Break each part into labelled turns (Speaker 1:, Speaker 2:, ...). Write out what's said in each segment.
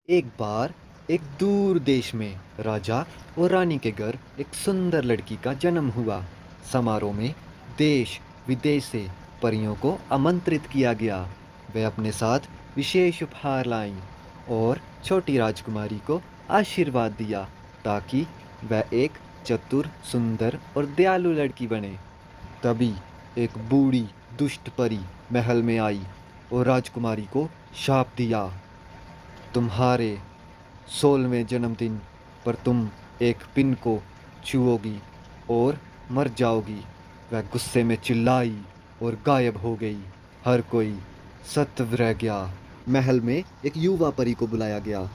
Speaker 1: एक बार एक दूर देश में राजा और रानी के घर एक सुंदर लड़की का जन्म हुआ। समारोह में देश विदेश से परियों को आमंत्रित किया गया। वे अपने साथ विशेष उपहार लाईं और छोटी राजकुमारी को आशीर्वाद दिया ताकि वह एक चतुर, सुंदर और दयालु लड़की बने। तभी एक बूढ़ी दुष्ट परी महल में आई और राजकुमारी को शाप दिया, तुम्हारे 16वें जन्मदिन पर तुम एक पिन को छुओगी और मर जाओगी। वह गुस्से में चिल्लाई और गायब हो गई। हर कोई सत्व रह गया। महल में एक युवा परी को बुलाया गया।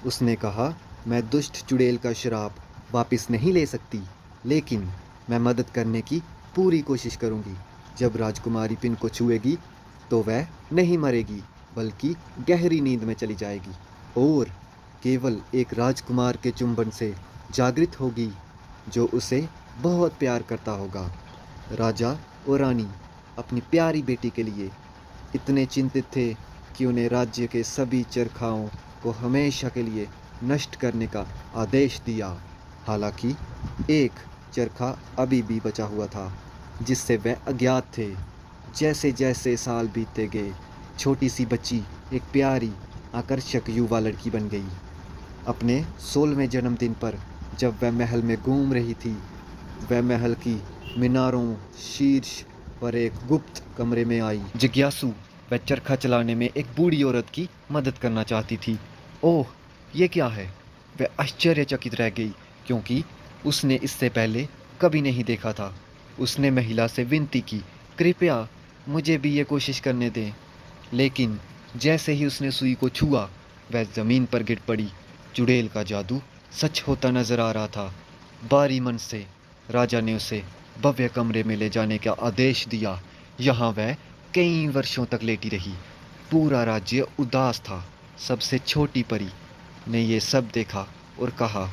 Speaker 1: उसने कहा, मैं दुष्ट चुड़ैल का श्राप वापस नहीं ले सकती, लेकिन मैं मदद करने की पूरी कोशिश करूंगी। जब राजकुमारी पिन को छुएगी तो वह नहीं मरेगी, बल्कि गहरी नींद में चली जाएगी और केवल एक राजकुमार के चुंबन से जागृत होगी जो उसे बहुत प्यार करता होगा। राजा और रानी अपनी प्यारी बेटी के लिए इतने चिंतित थे कि उन्हें राज्य के सभी चरखाओं को हमेशा के लिए नष्ट करने का आदेश दिया। हालांकि एक चरखा अभी भी बचा हुआ था जिससे वह अज्ञात थे। जैसे जैसे साल बीतते गए, छोटी सी बच्ची एक प्यारी आकर्षक युवा लड़की बन गई। अपने 16वें जन्मदिन पर जब वह महल में घूम रही थी, वह महल की मीनारों शीर्ष पर एक गुप्त कमरे में आई। जिज्ञासु वह चरखा चलाने में एक बूढ़ी औरत की मदद करना चाहती थी। ओह, ये क्या है? वह आश्चर्यचकित रह गई क्योंकि उसने इससे पहले कभी नहीं देखा था। उसने महिला से विनती की, कृपया मुझे भी ये कोशिश करने दें। लेकिन जैसे ही उसने सुई को छुआ, वह जमीन पर गिर पड़ी। चुड़ैल का जादू सच होता नजर आ रहा था। बारी मन से राजा ने उसे भव्य कमरे में ले जाने का आदेश दिया। यहाँ वह कई वर्षों तक लेटी रही। पूरा राज्य उदास था। सबसे छोटी परी ने ये सब देखा और कहा,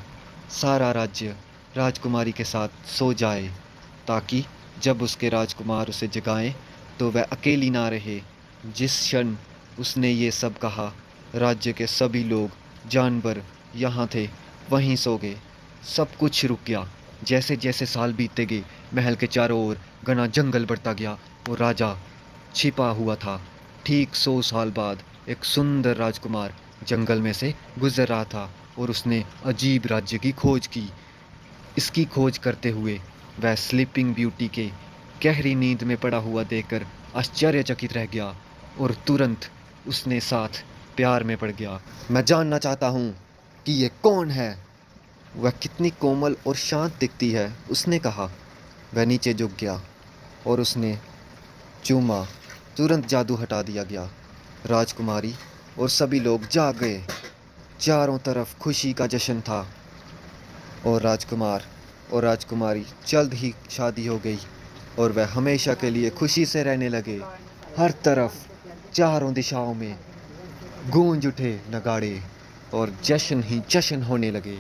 Speaker 1: सारा राज्य राजकुमारी के साथ सो जाए ताकि जब उसके राजकुमार उसे जगाएं तो वह अकेली ना रहे। जिस क्षण उसने ये सब कहा, राज्य के सभी लोग, जानवर यहाँ थे वहीं सो गए। सब कुछ रुक गया। जैसे जैसे साल बीतते गए, महल के चारों ओर घना जंगल बढ़ता गया और राजा छिपा हुआ था। ठीक 100 साल बाद एक सुंदर राजकुमार जंगल में से गुजर रहा था और उसने अजीब राज्य की खोज की। इसकी खोज करते हुए वह स्लीपिंग ब्यूटी के गहरी नींद में पड़ा हुआ देखकर आश्चर्यचकित रह गया और तुरंत उसने साथ प्यार में पड़ गया। मैं जानना चाहता हूँ कि ये कौन है? वह कितनी कोमल और शांत दिखती है, उसने कहा। वह नीचे झुक गया और उसने चूमा। तुरंत जादू हटा दिया गया। राजकुमारी और सभी लोग जाग गए। चारों तरफ खुशी का जश्न था और राजकुमार और राजकुमारी जल्द ही शादी हो गई और वह हमेशा के लिए खुशी से रहने लगे। हर तरफ चारों दिशाओं में गूंज उठे नगाड़े और जश्न ही जश्न होने लगे।